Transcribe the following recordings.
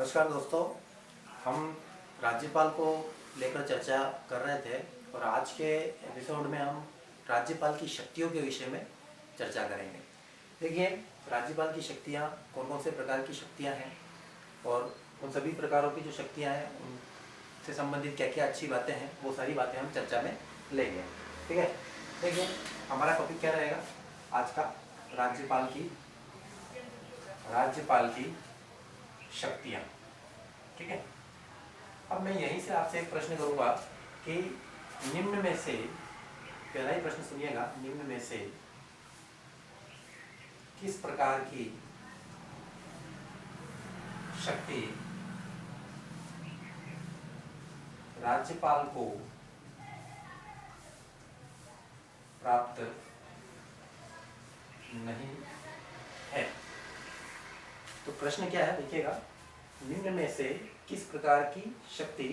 नमस्कार दोस्तों, हम राज्यपाल को लेकर चर्चा कर रहे थे और आज के एपिसोड में हम राज्यपाल की शक्तियों के विषय में चर्चा करेंगे। देखिए, राज्यपाल की शक्तियाँ कौन कौन से प्रकार की शक्तियाँ हैं और उन सभी प्रकारों की जो शक्तियाँ हैं उनसे संबंधित क्या क्या अच्छी बातें हैं, वो सारी बातें हम चर्चा में लेंगे। ठीक है, देखिए हमारा टॉपिक क्या रहेगा आज का, राज्यपाल की शक्तियाँ। ठीक है, अब मैं यहीं से आपसे एक प्रश्न करूंगा कि निम्न में से, पहला ही प्रश्न सुनिएगा, निम्न में से किस प्रकार की शक्ति राज्यपाल को प्राप्त नहीं है। तो प्रश्न क्या है, देखिएगा, निम्न में से किस प्रकार की शक्ति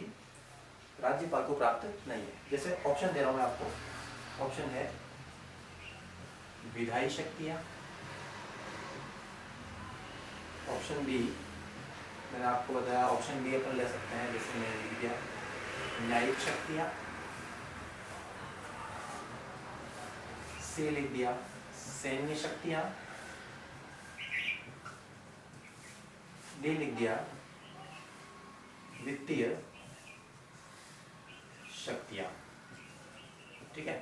राज्यपाल को प्राप्त नहीं है। जैसे ऑप्शन दे रहा हूं मैं आपको। ऑप्शन है विधायी शक्तियां, ऑप्शन बी, मैंने आपको बताया ऑप्शन बी अपन ले सकते हैं, जैसे मैंने लिख दिया न्यायिक शक्तियां, सी लिख दिया सैन्य शक्तियां, डी लिख दिया वित्तीय शक्तियां। ठीक है,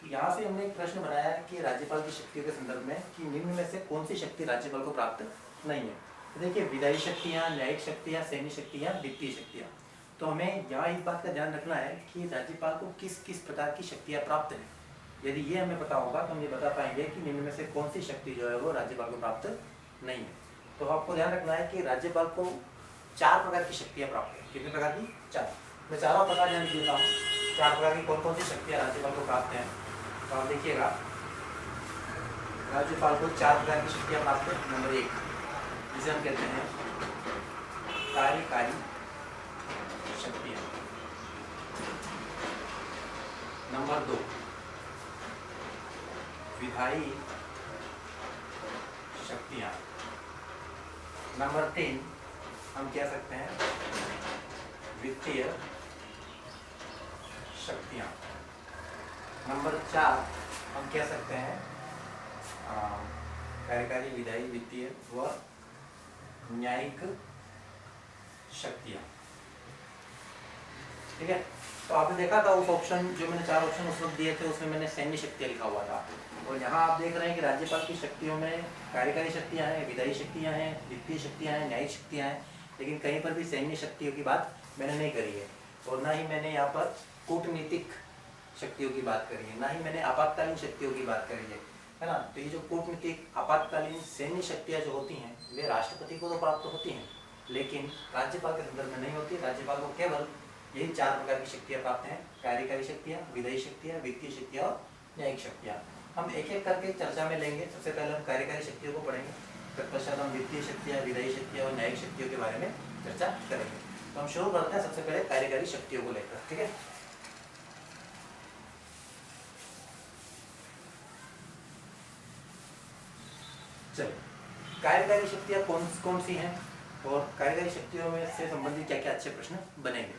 तो यहाँ से हमने एक प्रश्न बनाया है कि राज्यपाल की शक्तियों के संदर्भ में कि निम्न में से कौन सी शक्ति राज्यपाल को प्राप्त नहीं है। तो देखिए, विधायी शक्तियाँ, न्यायिक शक्तियाँ, सैन्य शक्तियाँ, वित्तीय शक्तियाँ। तो हमें यहाँ इस बात का ध्यान रखना है कि राज्यपाल को किस किस प्रकार की शक्तियाँ प्राप्त हैं। यदि ये हमें पता होगा तो हम ये बता पाएंगे कि निम्न में से कौन सी शक्ति जो है वो राज्यपाल को प्राप्त नहीं है। तो आपको ध्यान रखना है कि राज्यपाल को 4 प्रकार की शक्तियाँ प्राप्त है। कितने प्रकार की? 4। मैं चारों प्रकार ध्यान देता हूँ, 4 प्रकार की कौन कौन सी शक्तियाँ राज्यपाल को प्राप्त हैं। तो आप देखिएगा, राज्यपाल को 4 प्रकार की शक्तियाँ प्राप्त है। नंबर 1, जिसे हम कहते हैं कार्यकारी शक्तियाँ। नंबर 2, विधायी शक्तियाँ। नंबर 3, हम कह सकते हैं वित्तीय शक्तियाँ। नंबर 4, हम कह सकते हैं कार्यकारी, विधायी, वित्तीय व न्यायिक शक्तियाँ। ठीक है, तो आपने देखा था उस ऑप्शन, जो मैंने 4 ऑप्शन उस वक्त दिए थे, उसमें मैंने सैन्य शक्तियाँ लिखा हुआ था। और यहाँ आप देख रहे हैं कि राज्यपाल की शक्तियों में कार्यकारी शक्तियाँ हैं, विधायी शक्तियाँ हैं, वित्तीय शक्तियाँ हैं, न्यायिक शक्तियाँ हैं, लेकिन कहीं पर भी सैन्य शक्तियों की बात मैंने नहीं करी है। और ना ही मैंने यहाँ पर कूटनीतिक शक्तियों की बात करी है, ना ही मैंने आपातकालीन शक्तियों की बात करी है ना। तो ये जो कूटनीतिक, आपातकालीन, सैन्य शक्तियाँ जो होती हैं वे राष्ट्रपति को तो प्राप्त होती हैं, लेकिन राज्यपाल के संदर्भ में नहीं होती। राज्यपाल को केवल यही 4 प्रकार की शक्तियाँ प्राप्त हैं: कार्यकारी शक्तियाँ, विधायी शक्तियाँ, वित्तीय शक्तियाँ और न्यायिक शक्तियाँ। हम एक एक करके चर्चा में लेंगे। सबसे पहले हम कार्यकारी शक्तियों को पढ़ेंगे, तत्पश्चात हम वित्तीय शक्तियाँ, विधायी शक्तियाँ और न्यायिक शक्तियों के बारे में चर्चा करेंगे। तो हम शुरू करते हैं सबसे पहले कार्यकारी शक्तियों को लेकर। ठीक है, चलो, कार्यकारी शक्तियाँ कौन कौन सी हैं और कार्यकारी शक्तियों में से संबंधित क्या क्या अच्छे प्रश्न बनेंगे।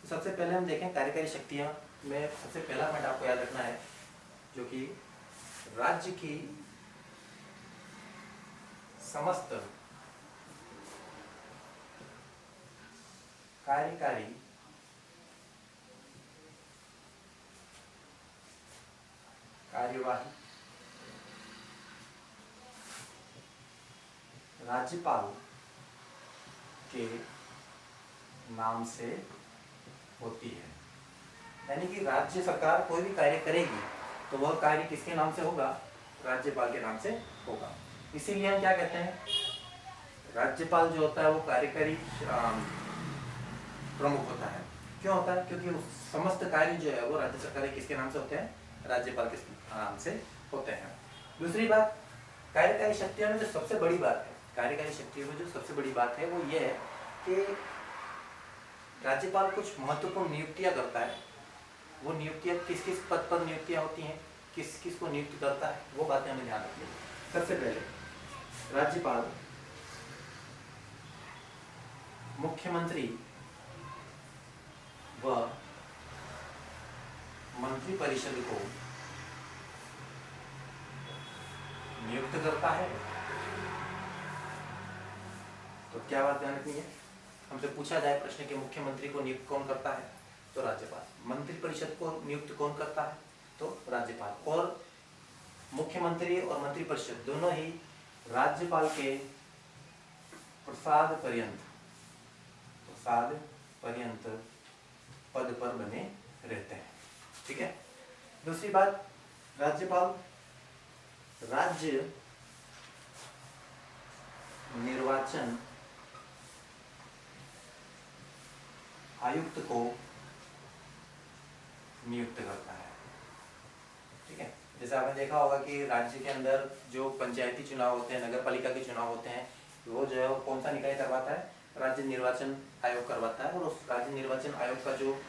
तो सबसे पहले हम देखें कार्यकारी शक्तियाँ में सबसे पहला पॉइंट आपको याद रखना है, जो कि राज्य की समस्त कार्यकारी कार्यवाही राज्यपाल के नाम से होती है। यानी कि राज्य सरकार कोई भी कार्य करेगी तो वह कार्य किसके नाम से होगा? राज्यपाल के नाम से होगा। इसीलिए हम क्या कहते हैं, राज्यपाल जो होता है वो कार्यकारी प्रमुख होता है। क्यों होता है? क्योंकि समस्त कार्य जो है वो राज्य सरकार किसके नाम से होते हैं? राज्यपाल के नाम से होते हैं। दूसरी बात, कार्यकारी शक्तियों में जो सबसे बड़ी बात है, कार्यकारी शक्तियों में जो सबसे बड़ी बात है वो ये है कि राज्यपाल कुछ महत्वपूर्ण नियुक्तियां करता है। वो नियुक्तियां किस किस पद पर नियुक्तियां होती हैं, किस किस को नियुक्त करता है, वो बातें हमें ध्यान रखनी है। सबसे पहले राज्यपाल मुख्यमंत्री व मंत्रिपरिषद को नियुक्त करता है। तो क्या बात ध्यान रखनी है, हमसे पूछा जाए प्रश्न के मुख्यमंत्री को नियुक्त कौन करता है, तो राज्यपाल। मंत्रिपरिषद को नियुक्त कौन करता है, तो राज्यपाल। और मुख्यमंत्री और मंत्रिपरिषद दोनों ही राज्यपाल के प्रसाद पर्यंत पद पर बने रहते हैं। ठीक है। दूसरी बात, राज्यपाल राज्य निर्वाचन आयुक्त को नियुक्त करता है। ठीक है। जैसे आपने देखा होगा कि राज्य के अंदर जो पंचायती चुनाव होते हैं, नगर पालिका के चुनाव होते हैं, वो जो है कौन सा निकाय करवाता है, राज्य निर्वाचन आयोग करवाता है। और उस राज्य निर्वाचन आयोग का जो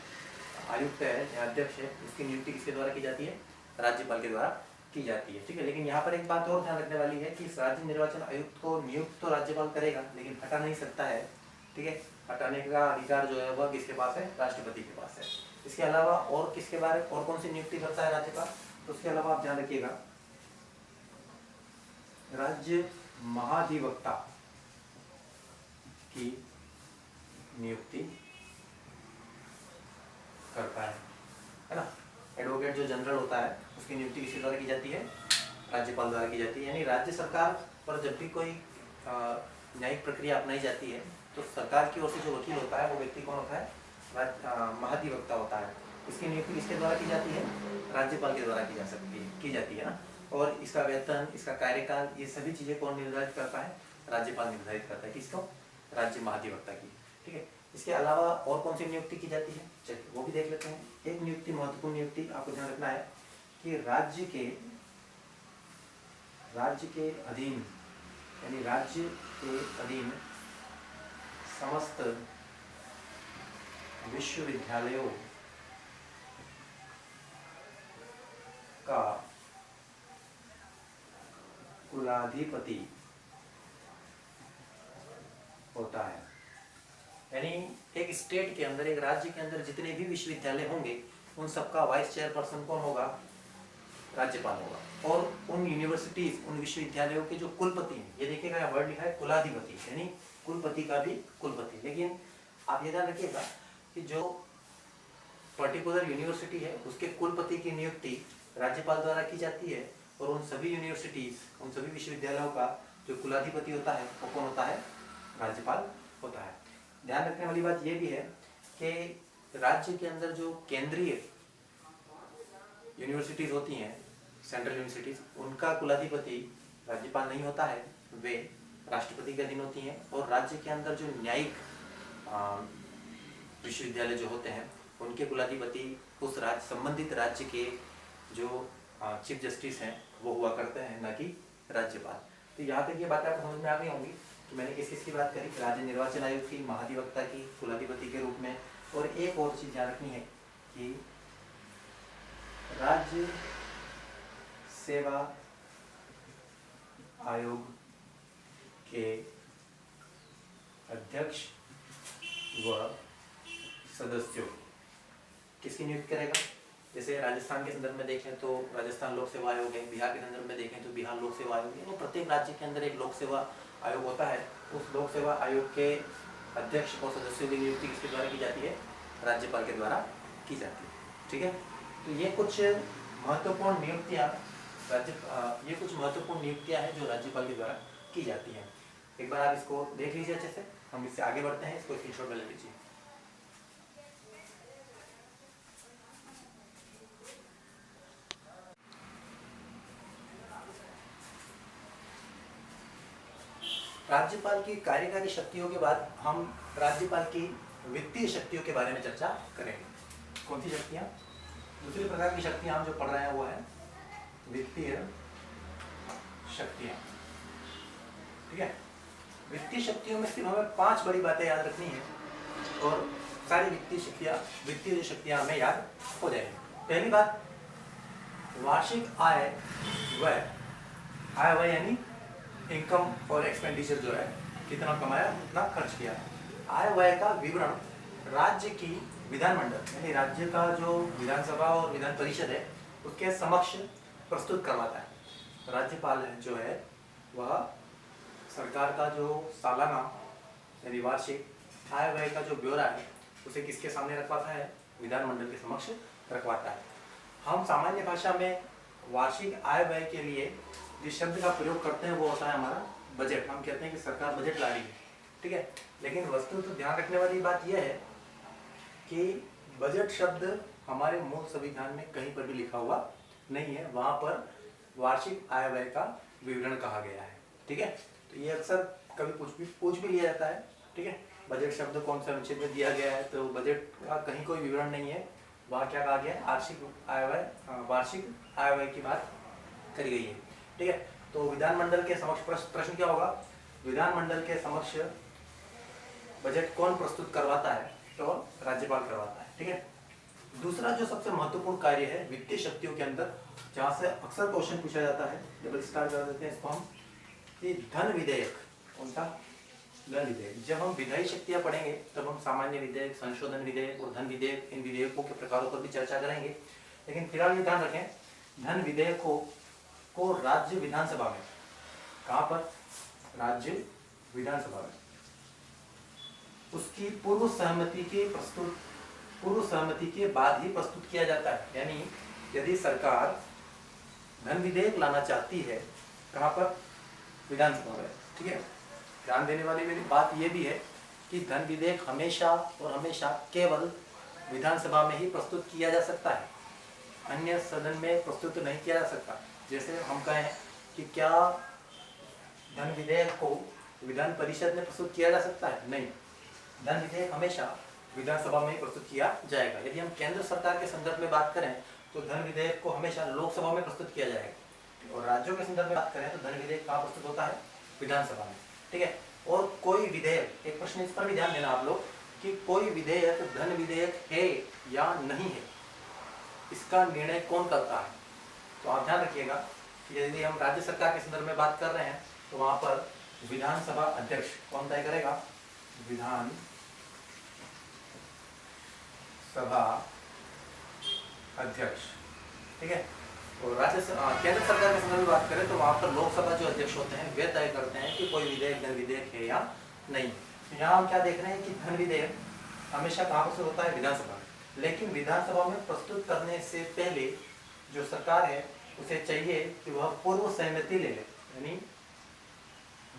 आयुक्त है या अध्यक्ष है, उसकी नियुक्ति किसके द्वारा की जाती है, राज्यपाल के द्वारा की जाती है। ठीक है। लेकिन यहाँ पर एक बात और ध्यान रखने वाली है कि इस राज्य निर्वाचन आयुक्त को नियुक्त तो राज्यपाल करेगा, लेकिन हटा नहीं सकता है। ठीक है। हटाने का अधिकार जो है वह किसके पास है, राष्ट्रपति के पास है। इसके अलावा और किसके बारे और कौन सी नियुक्ति करता है राज्यपाल, तो उसके अलावा आप ध्यान रखिएगा, राज्य महाधिवक्ता की नियुक्ति करता है ना। एडवोकेट जो जनरल होता है उसकी नियुक्ति किसके द्वारा की जाती है, राज्यपाल द्वारा की जाती है। यानी राज्य सरकार पर जब भी कोई न्यायिक प्रक्रिया अपनाई जाती है तो सरकार की ओर से जो वकील होता है वो व्यक्ति कौन होता है, महाधिवक्ता होता है। इसकी नियुक्ति किसके द्वारा की जाती है, राज्यपाल के द्वारा की जाती है ना। और इसका वेतन, इसका कार्यकाल, ये सभी चीजें कौन निर्धारित करता है, राज्यपाल निर्धारित करता है। किसको, राज्य महाधिवक्ता की। ठीक है। इसके अलावा और कौन सी नियुक्ति की जाती है, चलिए वो भी देख लेते हैं। एक नियुक्ति, महत्वपूर्ण नियुक्ति आपको ध्यान रखना है कि राज्य के अधीन, यानी राज्य के अधीन समस्त विश्वविद्यालयों का कुलाधिपति होता है। यानी एक स्टेट के अंदर, एक राज्य के अंदर जितने भी विश्वविद्यालय होंगे उन सबका वाइस चेयरपर्सन कौन होगा, राज्यपाल होगा। और उन यूनिवर्सिटीज, उन विश्वविद्यालयों के जो कुलपति हैं, ये देखिएगा यहाँ वर्ड लिखा है कुलाधिपति, यानी कुलपति का भी कुलपति। लेकिन आप ये ध्यान रखिएगा कि जो पर्टिकुलर यूनिवर्सिटी है उसके कुलपति की नियुक्ति राज्यपाल द्वारा की जाती है, और उन सभी यूनिवर्सिटीज, उन सभी विश्वविद्यालयों का जो कुलाधिपति होता है वो कौन होता है, राज्यपाल होता है। ध्यान रखने वाली बात यह भी है कि राज्य के अंदर जो केंद्रीय यूनिवर्सिटीज होती हैं, सेंट्रल यूनिवर्सिटीज, उनका कुलाधिपति राज्यपाल नहीं होता है, वे राष्ट्रपति के अधीन होती हैं। और राज्य के अंदर जो न्यायिक विश्वविद्यालय जो होते हैं उनके कुलाधिपति उस राज्य, संबंधित राज्य के जो चीफ जस्टिस हैं वो हुआ करते हैं, न कि राज्यपाल। तो यहाँ तक ये बात आपको समझ में आ गई होंगी कि मैंने किस किस की बात करी, राज्य निर्वाचन आयोग की, महाधिवक्ता की, कुलाधिपति के रूप में। और एक और चीज ध्यान रखनी है कि राज्य सेवा आयोग के अध्यक्ष व सदस्यों किसकी नियुक्ति करेगा। जैसे राजस्थान के संदर्भ में देखें तो राजस्थान लोक सेवा आयोग है, बिहार के संदर्भ में देखें तो बिहार लोक सेवा आयोग है। तो प्रत्येक राज्य के अंदर एक लोक सेवा आयोग होता है। उस लोक सेवा आयोग के अध्यक्ष और सदस्यों की नियुक्ति किसके द्वारा की जाती है, राज्यपाल के द्वारा की जाती है। ठीक है। तो ये कुछ महत्वपूर्ण नियुक्तियां हैं जो राज्यपाल के द्वारा की जाती हैं। एक बार आप इसको देख लीजिए अच्छे से, हम इससे आगे बढ़ते हैं। इसको स्क्रीनशॉट में ले लीजिए। राज्यपाल की कार्यकारी शक्तियों के बाद हम राज्यपाल की वित्तीय शक्तियों के बारे में चर्चा करेंगे। कौन सी शक्तियां, दूसरी प्रकार की शक्तियां हम जो पढ़ रहे हैं वो है वित्तीय शक्तियां। ठीक है। वित्तीय शक्तियों में सिर्फ हमें 5 बड़ी बातें याद रखनी है और सारी वित्तीय शक्तियां हमें याद हो जाएंगी। पहली बात, वार्षिक आय व्यय यानी इनकम और एक्सपेंडिचर जो है, कितना कमाया उतना खर्च किया, आय व्यय का विवरण राज्य की विधानमंडल यानी राज्य का जो विधानसभा और विधान परिषद है उसके समक्ष प्रस्तुत करवाता है। राज्यपाल जो है वह सरकार का जो सालाना यानी वार्षिक आय व्यय का जो ब्यौरा है उसे किसके सामने रखवाता है? विधानमंडल के समक्ष रखवाता है। हम सामान्य भाषा में वार्षिक आय व्यय के लिए जिस शब्द का प्रयोग करते हैं वो होता है हमारा बजट। हम कहते हैं कि सरकार बजट ला रही है, ठीक है। लेकिन वस्तु तो ध्यान रखने वाली बात यह है कि बजट शब्द हमारे मूल संविधान में कहीं पर भी लिखा हुआ नहीं है। वहाँ पर वार्षिक आय व्यय का विवरण कहा गया है, ठीक है। तो ये अक्सर कभी पूछ भी लिया जाता है, ठीक है। बजट शब्द कौन सा अनुच्छेद में दिया गया है, तो बजट का कहीं कोई विवरण नहीं है। वहाँ क्या कहा गया है? वार्षिक आय व्यय की बात करी गई है, ठीक है। तो विधानमंडल के समक्ष प्रश्न क्या होगा? विधानमंडल के समक्ष बजट कौन प्रस्तुत करवाता है? तो राज्यपाल करवाता है, ठीक है। दूसरा जो सबसे महत्वपूर्ण कार्य है वित्तीय शक्तियों के अंदर, जहाँ से अक्सर क्वेश्चन पूछा जाता है, डबल स्टार कर देते हैं इसको हम, कि धन विधेयक। कौन सा? धन विधेयक। जब हम विधायी शक्तियां पढ़ेंगे तब हम सामान्य विधेयक, संशोधन विधेयक और धन विधेयक, इन विधेयकों के प्रकारों पर भी चर्चा करेंगे। लेकिन फिलहाल ये ध्यान रखें, धन विधेयकों को राज्य विधानसभा में, कहाँ पर? राज्य विधानसभा में उसकी पूर्व सहमति के बाद ही प्रस्तुत किया जाता है। यानी यदि सरकार धन विधेयक लाना चाहती है, कहाँ पर? विधानसभा में, ठीक है। ध्यान देने वाली मेरी बात यह भी है कि धन विधेयक हमेशा और हमेशा केवल विधानसभा में ही प्रस्तुत किया जा सकता है, अन्य सदन में प्रस्तुत नहीं किया जा सकता। जैसे हम कहें कि क्या धन विधेयक को विधान परिषद में प्रस्तुत किया जा सकता है? नहीं, धन विधेयक हमेशा विधानसभा में ही प्रस्तुत किया जाएगा। यदि हम केंद्र सरकार के संदर्भ में बात करें तो धन विधेयक को हमेशा लोकसभा में प्रस्तुत किया जाएगा, और राज्यों के संदर्भ में बात करें तो धन विधेयक कहाँ प्रस्तुत होता है? विधानसभा में, ठीक है। और कोई विधेयक, एक प्रश्न इस पर भी ध्यान देना आप लोग, कि कोई विधेयक धन विधेयक है या नहीं है, इसका निर्णय कौन करता है? तो आप ध्यान रखिएगा कि यदि हम राज्य सरकार के संदर्भ में बात कर रहे हैं तो वहाँ पर विधानसभा अध्यक्ष कौन तय करेगा? विधान सभा अध्यक्ष, ठीक है। और केंद्र सरकार के संदर्भ में बात करें तो वहाँ पर लोकसभा जो अध्यक्ष होते हैं वे तय करते हैं कि कोई विधेयक धन विधेयक है या नहीं। यहाँ हम क्या देख रहे हैं कि धन विधेयक हमेशा कहाँ प्रस्तुत होता है? विधानसभा में। लेकिन विधानसभा में प्रस्तुत करने से पहले जो सरकार है उसे चाहिए कि वह पूर्व सहमति ले ले, यानी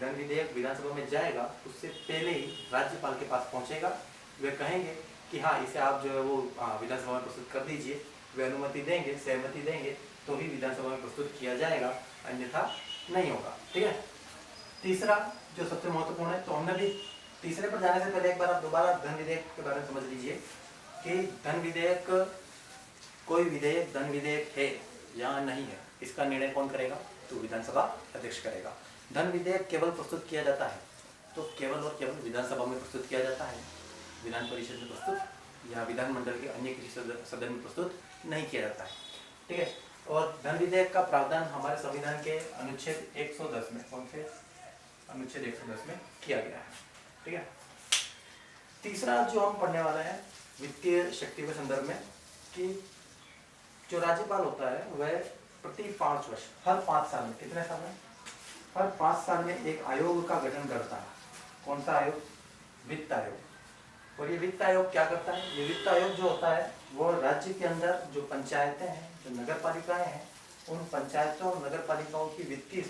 धन विधेयक विधानसभा में जाएगा उससे पहले ही राज्यपाल के पास पहुंचेगा। वे कहेंगे कि हाँ, इसे आप जो है वो विधानसभा में प्रस्तुत कर दीजिए। वे अनुमति देंगे, सहमति देंगे तो ही विधानसभा में प्रस्तुत किया जाएगा, अन्यथा नहीं होगा, ठीक है। तीसरा जो सबसे महत्वपूर्ण है, तो हमने भी तीसरे पर जाने से पहले एक बार आप दोबारा धन विधेयक के बारे में समझ लीजिए कि धन विधेयक, कोई विधेयक धन विधेयक है या नहीं है, इसका निर्णय कौन करेगा? तो विधानसभा अध्यक्ष करेगा। धन विधेयक केवल प्रस्तुत किया जाता है तो केवल और केवल विधानसभा में प्रस्तुत किया जाता है, विधान परिषद में प्रस्तुत या विधानमंडल के अन्य किसी सदन में प्रस्तुत नहीं किया जाता है, ठीक है। और धन विधेयक का प्रावधान हमारे संविधान के अनुच्छेद 110 में, कौन से अनुच्छेद 110 में किया गया है, ठीक है। तीसरा जो हम पढ़ने वाला है वित्तीय शक्ति के संदर्भ में, कि जो राज्यपाल होता है वह प्रति 5 वर्ष, हर 5 साल में, कितने साल में? हर 5 साल में एक आयोग का गठन करता है। कौन सा आयोग? वित्त आयोग। और ये वित्त आयोग क्या करता है? ये वित्त आयोग जो होता है वो राज्य के अंदर जो पंचायतें हैं, जो नगर पालिकाएं हैं, उन पंचायतों और नगर पालिकाओं की वित्तीय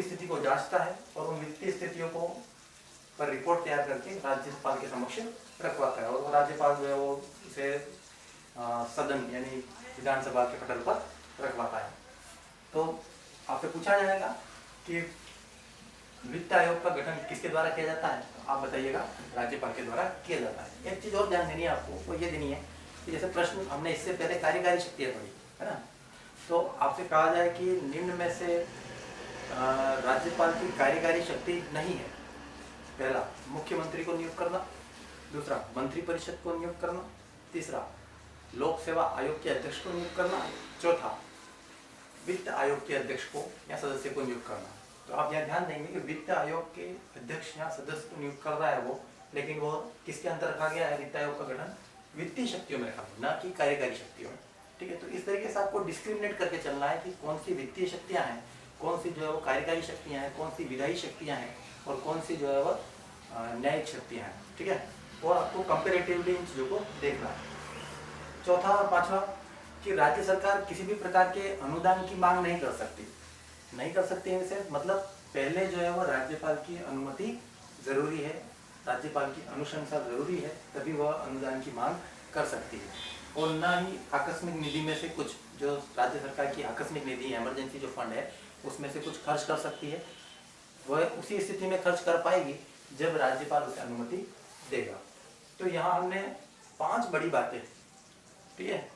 स्थिति को जांचता है और उन वित्तीय स्थितियों को पर रिपोर्ट तैयार करके राज्यपाल के समक्ष रखवाता है। और वो राज्यपाल जो है वो उसे सदन यानी विधानसभा के पटल पर रखवाता है। तो आपसे पूछा जाएगा कि वित्त आयोग का गठन किसके द्वारा किया जाता है? तो आप बताइएगा, राज्यपाल के द्वारा किया जाता है। एक चीज और ध्यान देनी है आपको, वो ये देनी है कि जैसे प्रश्न हमने इससे पहले कार्यकारी शक्तियाँ पढ़ी है ना, तो आपसे कहा जाए कि निम्न में से राज्यपाल की कार्यकारी शक्ति नहीं है। पहला, मुख्यमंत्री को नियुक्त करना। दूसरा, मंत्री परिषद को नियुक्त करना। तीसरा, लोक सेवा आयोग के अध्यक्ष को नियुक्त करना। चौथा, वित्त आयोग के अध्यक्ष को या सदस्य को नियुक्त करना। तो आप यहाँ ध्यान देंगे कि वित्त आयोग के अध्यक्ष या सदस्य तो नियुक्त कर रहा है वो, लेकिन वो किसके अंदर रखा गया है? वित्त आयोग का गठन वित्तीय शक्तियों में रखा गया, न कि कार्यकारी शक्तियों में। ठीक है, तो इस तरीके से आपको डिस्क्रिमिनेट करके चलना है कि कौन सी वित्तीय शक्तियाँ हैं, कौन सी जो है वो कार्यकारी शक्तियाँ हैं, कौन सी विधायी शक्तियाँ हैं और कौन सी जो है वो न्यायिक शक्तियाँ हैं। ठीक है, और आपको कंपेरेटिवली इन चीज़ों को देखना है। चौथा और पांचवा कि राज्य सरकार किसी भी प्रकार के अनुदान की मांग नहीं कर सकती। नहीं कर सकती है इसे मतलब पहले जो है वो राज्यपाल की अनुमति जरूरी है, राज्यपाल की अनुशंसा जरूरी है, तभी वह अनुदान की मांग कर सकती है। और ना ही आकस्मिक निधि में से कुछ, जो राज्य सरकार की आकस्मिक निधि इमरजेंसी जो फंड है उसमें से कुछ खर्च कर सकती है, वह उसी स्थिति में खर्च कर पाएगी जब राज्यपाल उसे अनुमति देगा। तो यहाँ हमने 5 बड़ी बातें, ठीक है,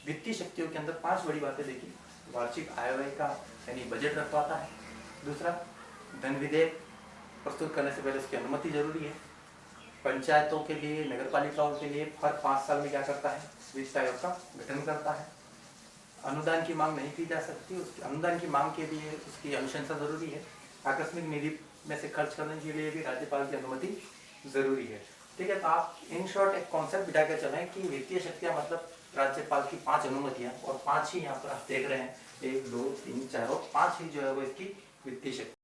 वित्तीय शक्तियों के अंदर 5 बड़ी बातें देखी। वार्षिक आय व्यय का यानी बजट रखवाता है। दूसरा, धन विधेयक प्रस्तुत करने से पहले उसकी अनुमति जरूरी है। पंचायतों के लिए, नगर पालिकाओं के लिए हर 5 साल में क्या करता है? वित्त आयोग का गठन करता है। अनुदान की मांग नहीं की जा सकती, उसकी अनुदान की मांग के लिए उसकी अनुशंसा जरूरी है। आकस्मिक निधि में से खर्च करने के लिए भी राज्यपाल की अनुमति जरूरी है। ठीक है, तो आप इन शॉर्ट एक कॉन्सेप्ट बिठा कर चलें कि वित्तीय शक्तियाँ मतलब राज्यपाल की 5 अनुमतियाँ, और 5 ही यहाँ पर आप देख रहे हैं, 1 2 3 4 और 5 ही जो है वो इसकी वित्तीय शक्ति।